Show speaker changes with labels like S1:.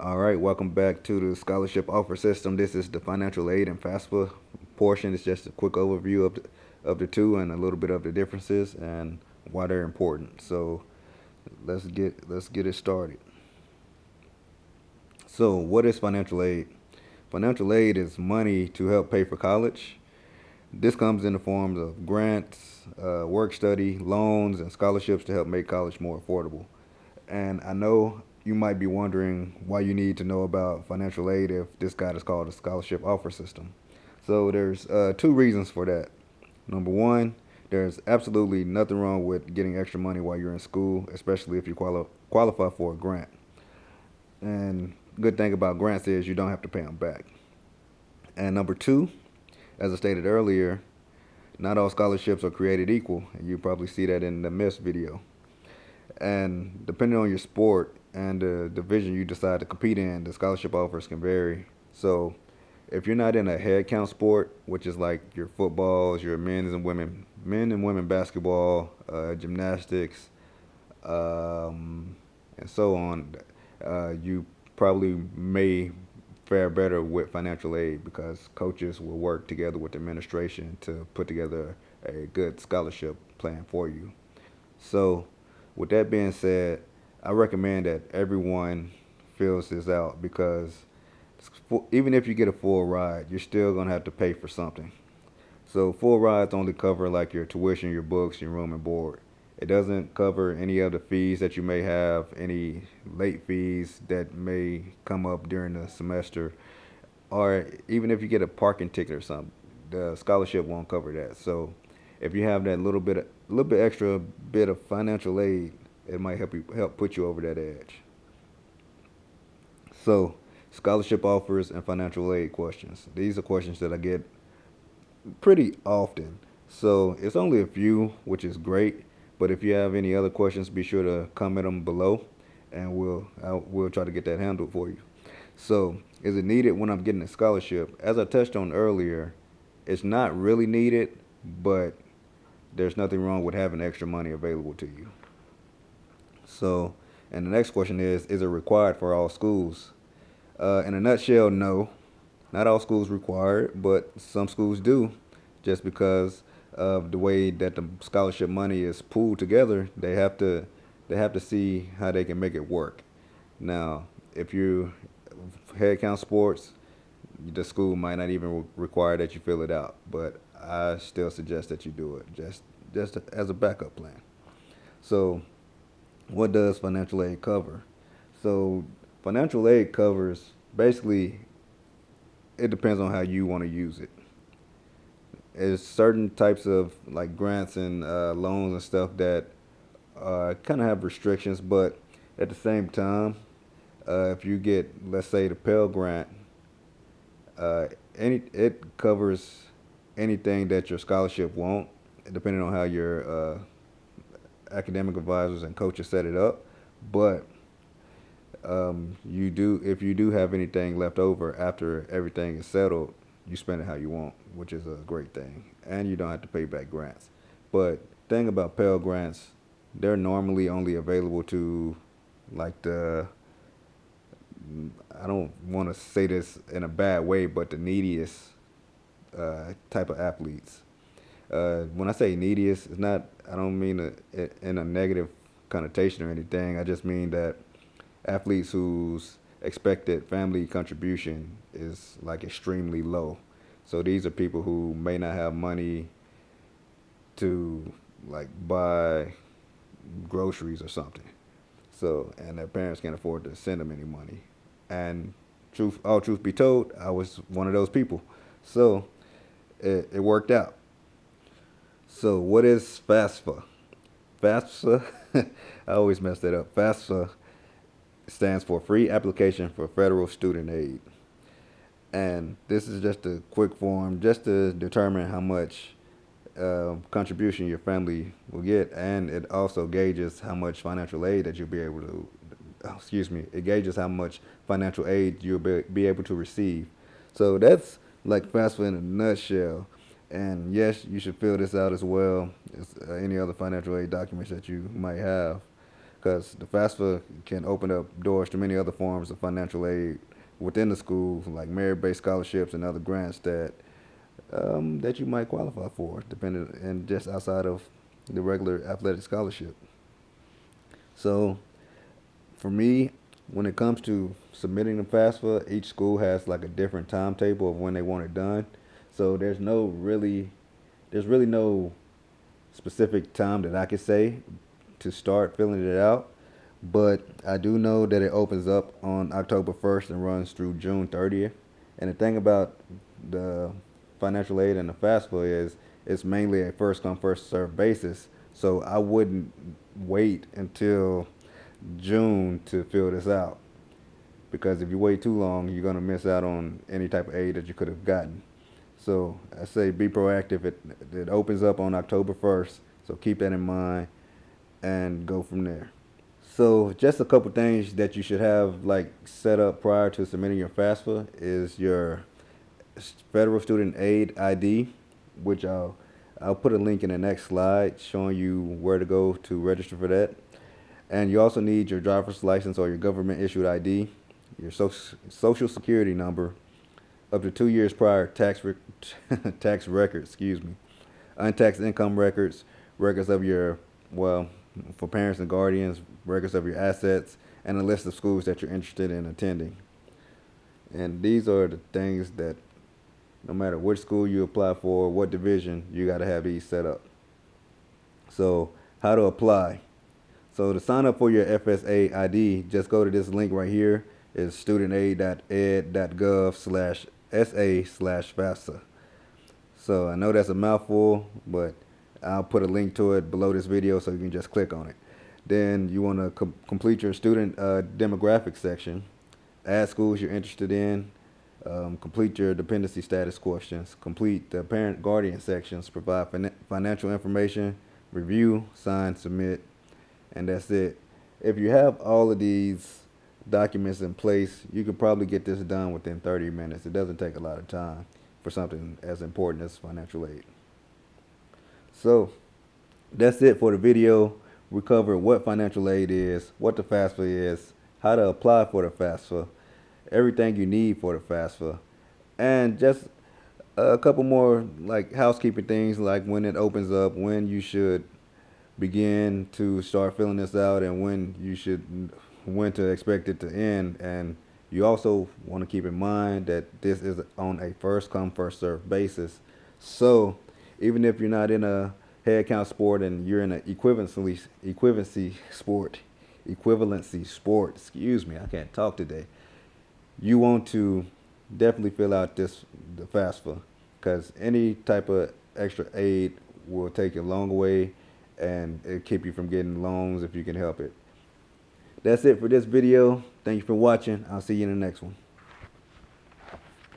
S1: All right, welcome back to the scholarship offer system. This is the financial aid and FAFSA portion. It's just a quick overview of the two and a little bit of the differences and why they're important. So let's get it started. So what is financial aid? Financial aid is money to help pay for college. This comes in the forms of grants, work study, loans, and scholarships to help make college more affordable. And I know you might be wondering why you need to know about financial aid if this guide is called a scholarship offer system. So there's two reasons for that. Number one, there's absolutely nothing wrong with getting extra money while you're in school, especially if you qualify for a grant. And good thing about grants is you don't have to pay them back. And number two, as I stated earlier, not all scholarships are created equal. And you probably see that in the MISS video. And depending on your sport and the division you decide to compete in, the scholarship offers can vary. So if you're not in a head count sport, which is like your footballs, your men and women basketball, gymnastics, and so on, you probably may fare better with financial aid because coaches will work together with the administration to put together a good scholarship plan for you. So, with that being said, I recommend that everyone fills this out because even if you get a full ride, you're still gonna have to pay for something. So full rides only cover like your tuition, your books, your room and board. It doesn't cover any other fees that you may have, any late fees that may come up during the semester, or even if you get a parking ticket or something, the scholarship won't cover that. So if you have that little bit extra bit of financial aid, it might help put you over that edge. So scholarship offers and financial aid questions. These are questions that I get pretty often. So it's only a few, which is great. But if you have any other questions, be sure to comment them below, and we'll try to get that handled for you. So, is it needed when I'm getting a scholarship? As I touched on earlier, it's not really needed, but there's nothing wrong with having extra money available to you. So, and the next question is it required for all schools? In a nutshell, no. Not all schools require it, but some schools do. Just because of the way that the scholarship money is pooled together, they have to see how they can make it work. Now, if you head count sports, the school might not even require that you fill it out, but I still suggest that you do it just as a backup plan. So, what does financial aid cover? So, financial aid covers basically it depends on how you want to use it. There's certain types of like grants and loans and stuff that kind of have restrictions, but at the same time, if you get, let's say, the Pell Grant, uh, it covers anything that your scholarship won't, depending on how your academic advisors and coaches set it up. But if you do have anything left over after everything is settled, you spend it how you want, which is a great thing, and you don't have to pay back grants. But thing about Pell grants, they're normally only available to like the I don't want to say this in a bad way, but the neediest type of athletes. When I say neediest, it's not. I don't mean it in a negative connotation or anything. I just mean that athletes whose expected family contribution is like extremely low. So these are people who may not have money to like buy groceries or something. So and their parents can't afford to send them any money. And all truth be told, I was one of those people. So it worked out. So what is FAFSA? FAFSA, I always mess that up. FAFSA stands for Free Application for Federal Student Aid. And this is just a quick form just to determine how much contribution your family will get, and it also gauges how much financial aid that you'll be able to. Excuse me. It gauges how much financial aid you'll be able to receive. So that's like FAFSA in a nutshell. And yes, you should fill this out as well as any other financial aid documents that you might have. because the FAFSA can open up doors to many other forms of financial aid within the school, like merit-based scholarships and other grants that you might qualify for, depending and just outside of the regular athletic scholarship. So for me, when it comes to submitting the FAFSA, each school has like a different timetable of when they want it done. So there's really no specific time that I could say to start filling it out. But I do know that it opens up on October 1st and runs through June 30th. And the thing about the financial aid and the FAFSA is it's mainly a first come first served basis. So I wouldn't wait until June to fill this out, because if you wait too long, you're gonna miss out on any type of aid that you could have gotten. So I say be proactive. It opens up on October 1st, so keep that in mind and go from there. So just a couple things that you should have like set up prior to submitting your FAFSA is your federal student aid ID, which I'll put a link in the next slide showing you where to go to register for that. And you also need your driver's license or your government issued ID, your social security number, up to 2 years prior tax records, excuse me, untaxed income records, records of your, well, for parents and guardians, records of your assets, and a list of schools that you're interested in attending. And these are the things that no matter which school you apply for, what division, you got to have these set up. So how to apply. So to sign up for your FSA ID, just go to this link right here. It's studentaid.ed.gov/SA/FAFSA. So I know that's a mouthful, but I'll put a link to it below this video so you can just click on it. Then you want to complete your student demographic section, add schools you're interested in, complete your dependency status questions, complete the parent guardian sections, provide financial information, review, sign, submit, and that's it. If you have all of these documents in place, you could probably get this done within 30 minutes. It doesn't take a lot of time for something as important as financial aid. So that's it for the video. We covered what financial aid is, what the FAFSA is, how to apply for the FAFSA, everything you need for the FAFSA, and just a couple more like housekeeping things, like when it opens up, when you should begin to start filling this out, and when to expect it to end. And you also want to keep in mind that this is on a first come first served basis. So even if you're not in a head count sport and you're in an equivalency sport, excuse me, I can't talk today, you want to definitely fill out the FAFSA, because any type of extra aid will take you a long way and it'll keep you from getting loans if you can help it. That's it for this video. Thank you for watching. I'll see you in the next one.